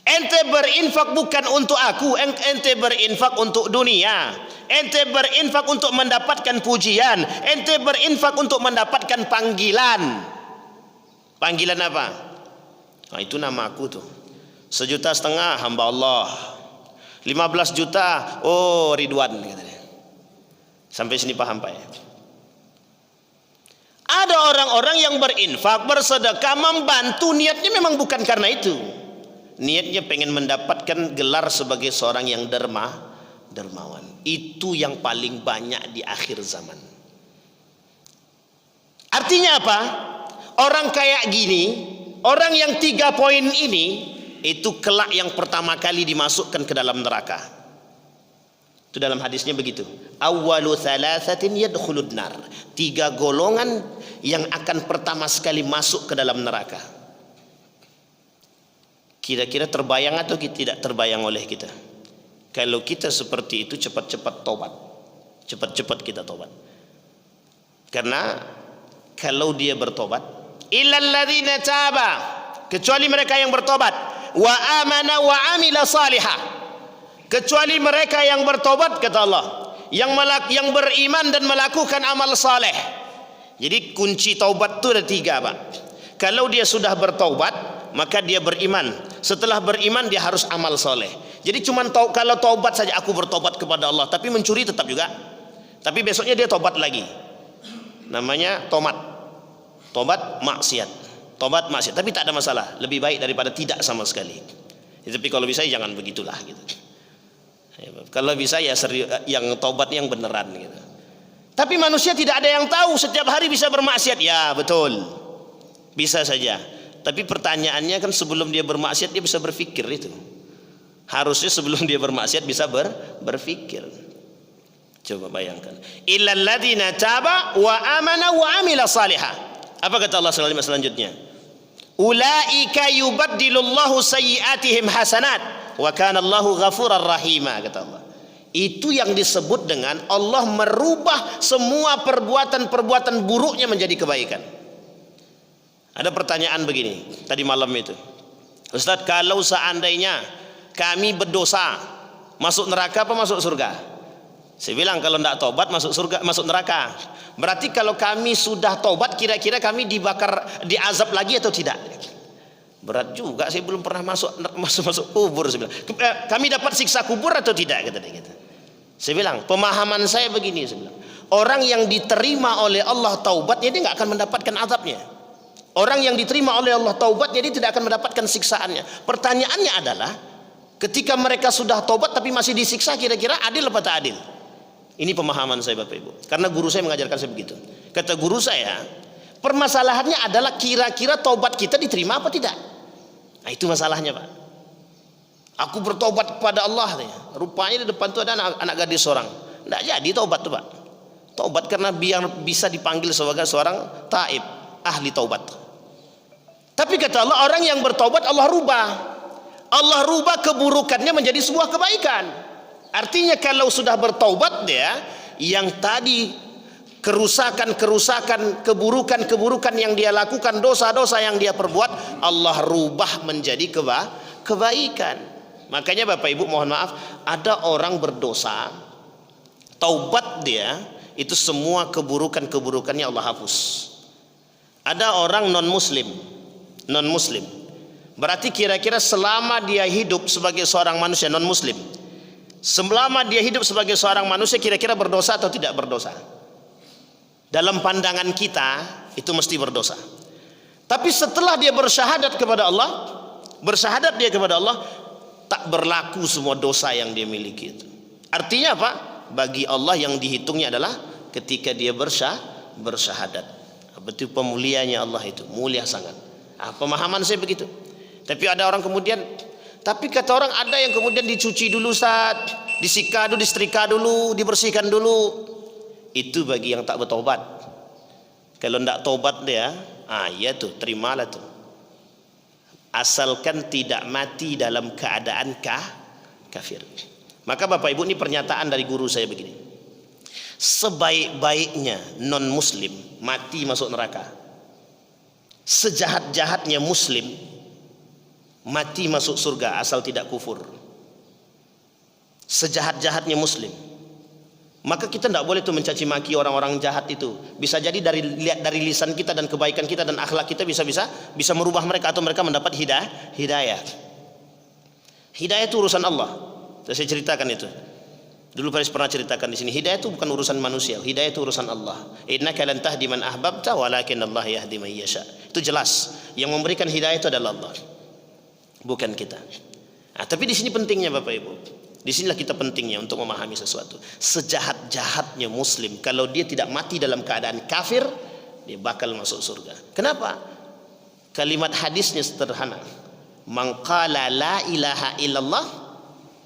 Ente berinfak bukan untuk aku, ente berinfak untuk dunia. Ente berinfak untuk mendapatkan pujian. Ente berinfak untuk mendapatkan panggilan. Panggilan apa? Nah, itu nama aku tuh. 1,5 juta hamba Allah. 15 juta, oh Ridwan katanya. Sampai sini paham Pak ya? Ada orang-orang yang berinfak, bersedekah, membantu, niatnya memang bukan karena itu. Niatnya pengen mendapatkan gelar sebagai seorang yang dermawan. Itu yang paling banyak di akhir zaman. Artinya apa? Orang kayak gini, orang yang 3 poin ini, itu kelak yang pertama kali dimasukkan ke dalam neraka. Itu dalam hadisnya begitu. Awwalu thalathatin yadkhulun nar. 3 golongan yang akan pertama sekali masuk ke dalam neraka. Kira-kira terbayang atau tidak terbayang oleh kita? Kalau kita seperti itu, cepat-cepat tobat. Cepat-cepat kita tobat. Karena kalau dia bertobat, illal ladzina taba, kecuali mereka yang bertobat, wa amana wa amila salihah, kecuali mereka yang bertobat, kata Allah, yang beriman dan melakukan amal saleh. Jadi kunci taubat itu ada 3, Pak. Kalau dia sudah bertobat, maka dia beriman. Setelah beriman dia harus amal saleh. Jadi kalau taubat saja, aku bertobat kepada Allah, tapi mencuri tetap juga. Tapi besoknya dia tobat lagi. Namanya tobat maksiat. Tobat maksiat, tapi tak ada masalah. Lebih baik daripada tidak sama sekali. Tapi kalau bisa jangan begitulah gitu. Kalau bisa ya serius, yang tobatnya yang beneran gitu. Tapi manusia tidak ada yang tahu, setiap hari bisa bermaksiat. Ya betul, bisa saja. Tapi pertanyaannya kan, sebelum dia bermaksiat dia bisa berpikir itu. Harusnya sebelum dia bermaksiat bisa berpikir. Coba bayangkan. Illal ladzina taba wa amana wa amila salihah. Apa kata Allah selanjutnya? Ulaika yubaddilullahu sayyi'atihim hasanat wa kana Allahu ghafurar rahima, kata Allah. Itu yang disebut dengan Allah merubah semua perbuatan-perbuatan buruknya menjadi kebaikan. Ada pertanyaan begini tadi malam itu, Ustaz, kalau seandainya kami berdosa, masuk neraka apa masuk surga? Saya bilang kalau tidak tobat masuk surga, masuk neraka. Berarti kalau kami sudah tobat, kira-kira kami diazab lagi atau tidak? Berat juga, saya belum pernah masuk kubur. Saya bilang, kami dapat siksa kubur atau tidak? Saya bilang, pemahaman saya begini. Saya bilang, orang yang diterima oleh Allah taubatnya, dia nggak akan mendapatkan azabnya. Orang yang diterima oleh Allah taubatnya, dia tidak akan mendapatkan siksaannya. Pertanyaannya adalah, ketika mereka sudah taubat tapi masih disiksa, kira-kira adil apa tak adil? Ini pemahaman saya, Bapak Ibu. Karena guru saya mengajarkan saya begitu. Kata guru saya, permasalahannya adalah kira-kira taubat kita diterima apa tidak. Nah, itu masalahnya, Pak. Aku bertobat kepada Allah. Rupanya di depan itu ada anak gadis seorang. Tidak jadi taubat tuh, Pak. Taubat karena biar bisa dipanggil sebagai seorang taib, ahli taubat. Tapi kata Allah, orang yang bertobat Allah rubah. Allah rubah keburukannya menjadi sebuah kebaikan. Artinya kalau sudah bertaubat dia, yang tadi kerusakan-kerusakan, keburukan-keburukan yang dia lakukan, dosa-dosa yang dia perbuat, Allah rubah menjadi kebaikan. Makanya Bapak Ibu mohon maaf, ada orang berdosa, taubat dia, itu semua keburukan-keburukannya Allah hapus. Ada orang non-muslim, berarti kira-kira selama dia hidup sebagai seorang manusia non-muslim, selama dia hidup sebagai seorang manusia, kira-kira berdosa atau tidak berdosa? Dalam pandangan kita itu mesti berdosa. Tapi setelah dia bersyahadat kepada Allah, tak berlaku semua dosa yang dia miliki itu. Artinya apa? Bagi Allah yang dihitungnya adalah ketika dia bersyahadat. Betul, pemuliaannya Allah itu mulia sangat. Pemahaman saya begitu. Tapi ada orang kemudian, tapi kata orang ada yang kemudian dicuci dulu, disetrika dulu, dibersihkan dulu. Itu bagi yang tak bertobat. Kalau tidak tobat dia, ya tuh, terimalah tuh. Asalkan tidak mati dalam keadaan kafir. Maka Bapak Ibu, ini pernyataan dari guru saya begini. Sebaik-baiknya non-muslim mati masuk neraka. Sejahat-jahatnya muslim mati masuk surga asal tidak kufur. Sejahat-jahatnya muslim. Maka kita tidak boleh tuh mencaci maki orang-orang jahat itu. Bisa jadi dari lisan kita dan kebaikan kita dan akhlak kita bisa merubah mereka, atau mereka mendapat hidayah. Hidayah itu urusan Allah. Saya ceritakan itu. Dulu Faris pernah ceritakan di sini. Hidayah itu bukan urusan manusia. Hidayah itu urusan Allah. Innaka lan tahdi man ahbabta walakin Allah yahdi man yasha. Itu jelas. Yang memberikan hidayah itu adalah Allah, bukan kita. Tapi di sini pentingnya Bapak Ibu. Di sinilah kita pentingnya untuk memahami sesuatu. Sejahat-jahatnya muslim, kalau dia tidak mati dalam keadaan kafir, dia bakal masuk surga. Kenapa? Kalimat hadisnya sederhana. Man qala la ilaha illallah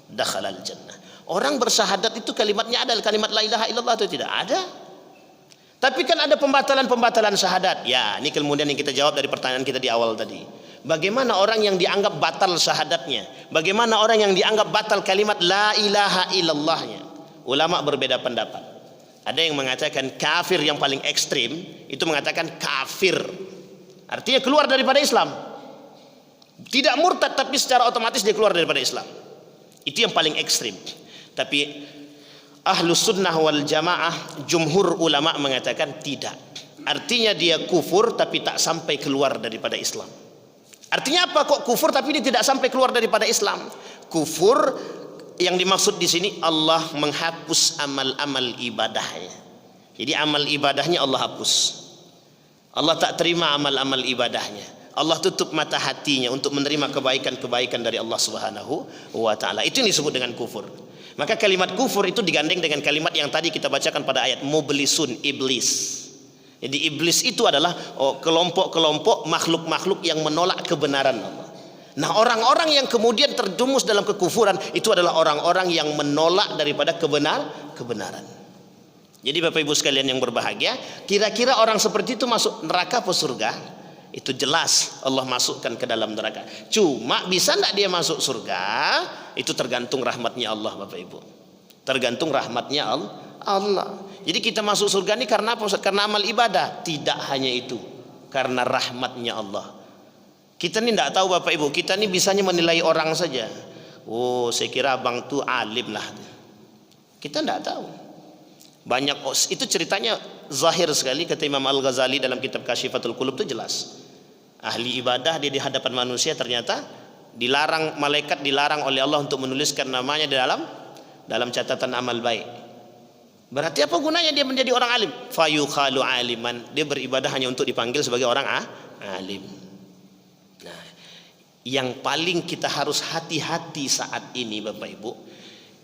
dakhalal jannah. Orang bersyahadat itu kalimatnya ada kalimat la ilaha illallah atau tidak? Ada. Tapi kan ada pembatalan-pembatalan syahadat. Ya, ini kemudian yang kita jawab dari pertanyaan kita di awal tadi. Bagaimana orang yang dianggap batal syahadatnya? Bagaimana orang yang dianggap batal kalimat la ilaha illallahnya? Ulama berbeda pendapat. Ada yang mengatakan kafir yang paling ekstrim itu mengatakan kafir. Artinya keluar daripada Islam. Tidak murtad tapi secara otomatis dia keluar daripada Islam. Itu yang paling ekstrim. Tapi Ahlus Sunnah wal Jamaah, jumhur ulama mengatakan tidak. Artinya dia kufur tapi tak sampai keluar daripada Islam. Artinya apa kok kufur tapi dia tidak sampai keluar daripada Islam? Kufur yang dimaksud di sini Allah menghapus amal-amal ibadahnya. Jadi amal ibadahnya Allah hapus. Allah tak terima amal-amal ibadahnya. Allah tutup mata hatinya untuk menerima kebaikan-kebaikan dari Allah Subhanahu wa taala. Itu yang disebut dengan kufur. Maka kalimat kufur itu digandeng dengan kalimat yang tadi kita bacakan pada ayat mublisun, iblis. Jadi iblis itu adalah kelompok-kelompok makhluk-makhluk yang menolak kebenaran Allah. Nah, orang-orang yang kemudian terjumus dalam kekufuran itu adalah orang-orang yang menolak daripada kebenaran. Jadi Bapak Ibu sekalian yang berbahagia, kira-kira orang seperti itu masuk neraka atau surga? Itu jelas Allah masukkan ke dalam neraka. Cuma bisa enggak dia masuk surga? Itu tergantung rahmatnya Allah, Bapak Ibu. Tergantung rahmatnya Allah. Jadi kita masuk surga ini karena apa? Karena amal ibadah. Tidak hanya itu, karena rahmatnya Allah. Kita ini tidak tahu Bapak Ibu. Kita ini bisanya menilai orang saja. Oh, saya kira abang tuh alim lah. Kita tidak tahu. Banyak itu ceritanya zahir sekali kata Imam Al-Ghazali dalam kitab Kasyifatul Qulub itu jelas. Ahli ibadah dia di hadapan manusia ternyata dilarang, malaikat dilarang oleh Allah untuk menuliskan namanya di dalam catatan amal baik. Berarti apa gunanya dia menjadi orang alim? Fayuqalu aliman. Dia beribadah hanya untuk dipanggil sebagai orang alim. Nah, yang paling kita harus hati-hati saat ini Bapak Ibu,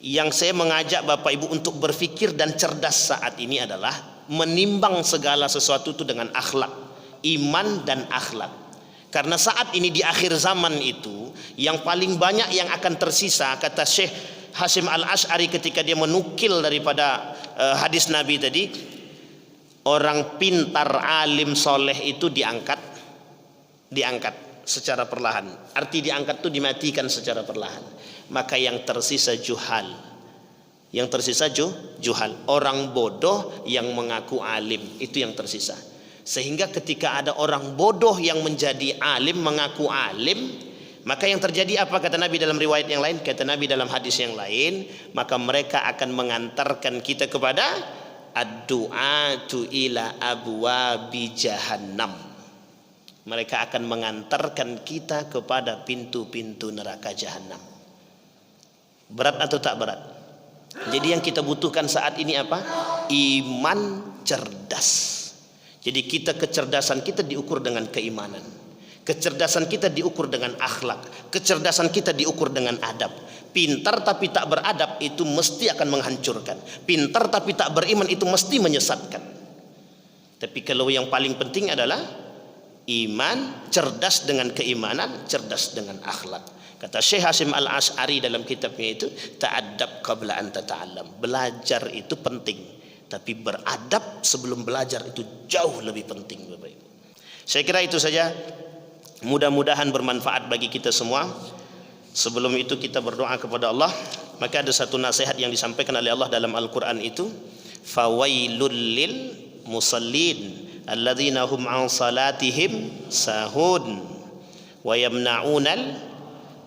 yang saya mengajak Bapak Ibu untuk berfikir dan cerdas saat ini adalah menimbang segala sesuatu itu dengan akhlak, iman dan akhlak. Karena saat ini di akhir zaman itu yang paling banyak yang akan tersisa, kata Syekh Hasyim Al-Asy'ari ketika dia menukil daripada hadis Nabi tadi, orang pintar, alim, soleh itu diangkat secara perlahan. Arti diangkat itu dimatikan secara perlahan. Maka yang tersisa juhal. Yang tersisa juhal, orang bodoh yang mengaku alim, itu yang tersisa. Sehingga ketika ada orang bodoh yang menjadi alim, mengaku alim, maka yang terjadi apa kata Nabi dalam riwayat yang lain, kata Nabi dalam hadis yang lain, maka mereka akan mengantarkan kita kepada ad-du'atu ila abwabi jahannam. Mereka akan mengantarkan kita kepada pintu-pintu neraka jahanam. Berat atau tak berat? Jadi yang kita butuhkan saat ini apa? Iman cerdas. Jadi kecerdasan kita diukur dengan keimanan. Kecerdasan kita diukur dengan akhlak. Kecerdasan kita diukur dengan adab. Pintar tapi tak beradab itu mesti akan menghancurkan. Pintar tapi tak beriman itu mesti menyesatkan. Tapi kalau yang paling penting adalah iman, cerdas dengan keimanan, cerdas dengan akhlak. Kata Syekh Hasyim Al-Asy'ari dalam kitabnya itu, ta'addab qabla an tata'allam. Belajar itu penting, tapi beradab sebelum belajar itu jauh lebih penting, Bapak Ibu. Saya kira itu saja. Mudah-mudahan bermanfaat bagi kita semua. Sebelum itu kita berdoa kepada Allah. Maka ada satu nasihat yang disampaikan oleh Allah dalam Al-Quran itu, fawailul lil musallin alladzina hum an salatihim sahun wa yamna'unal.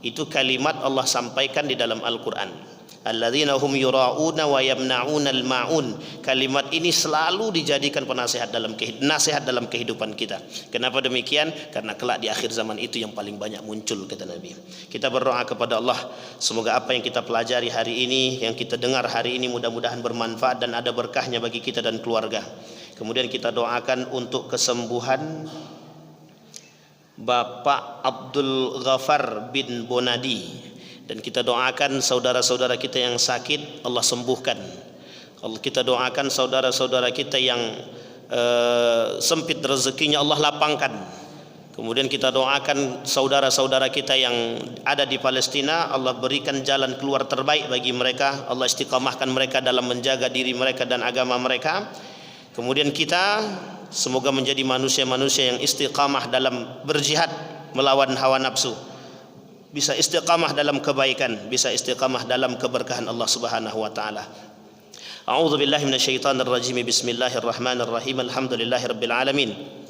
Itu kalimat Allah sampaikan di dalam Al-Quran. Alladzina hum yura'una wa yamna'unal ma'un. Kalimat ini selalu dijadikan penasihat nasihat dalam kehidupan kita. Kenapa demikian? Karena kelak di akhir zaman itu yang paling banyak muncul, kata Nabi. Kita berdoa kepada Allah, semoga apa yang kita pelajari hari ini, yang kita dengar hari ini, mudah-mudahan bermanfaat dan ada berkahnya bagi kita dan keluarga. Kemudian kita doakan untuk kesembuhan Bapak Abdul Ghafar bin Bonadi, dan kita doakan saudara-saudara kita yang sakit Allah sembuhkan. Kita doakan saudara-saudara kita yang sempit rezekinya Allah lapangkan. Kemudian kita doakan saudara-saudara kita yang ada di Palestina, Allah berikan jalan keluar terbaik bagi mereka, Allah istiqamahkan mereka dalam menjaga diri mereka dan agama mereka. Kemudian kita semoga menjadi manusia-manusia yang istiqamah dalam berjihad melawan hawa nafsu, bisa istiqamah dalam kebaikan, bisa istiqamah dalam keberkahan Allah Subhanahu wa taala. A'udzu billahi minasyaitonir rajim. Bismillahirrahmanirrahim. Alhamdulillahirabbil alamin.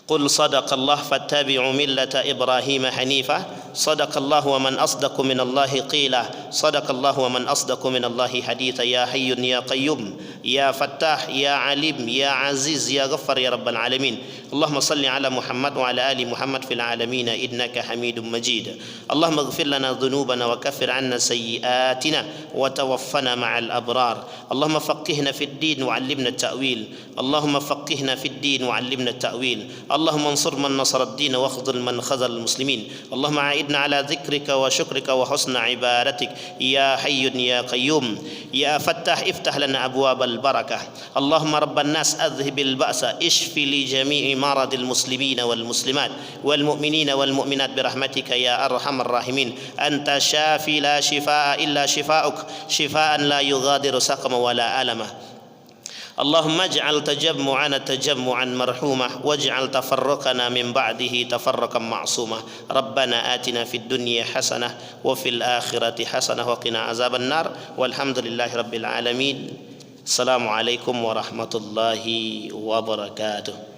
قل صدق الله فاتبعوا ملة إبراهيم حنيفا صدق الله ومن أصدق من الله قيلا صدق الله ومن أصدق من الله حديثا يا حي يا قيوم يا فتاح يا عليم يا عزيز يا غفار يا رب العالمين. اللهم صل على محمد وعلى آل محمد في العالمين إنك حميد مجيد. اللهم اغفر لنا ذنوبنا وكفر عنا سيئاتنا وتوفنا مع الأبرار. اللهم فقهنا في الدين وعلمنا التأويل. اللهم فقهنا في الدين وعلمنا التأويل. اللهم انصر من نصر الدين واخذل من خذل المسلمين. اللهم أعدنا على ذكرك وشكرك وحسن عبادتك يا حي يا قيوم يا فتاح افتح لنا أبواب البركة. اللهم رب الناس أذهب البأس اشف لجميع مرض المسلمين والمسلمات والمؤمنين والمؤمنات برحمتك يا أرحم الراحمين. أنت شافي لا شفاء إلا شفاؤك شفاء لا يغادر سقما ولا ألما. اللهم اجعل تجمعنا تجمعا مرحوما واجعل تفرقنا من بعده تفرقا معصوما. ربنا آتنا في الدنيا حسنة وفي الآخرة حسنة وقنا عذاب النار والحمد لله رب العالمين. السلام عليكم ورحمة الله وبركاته.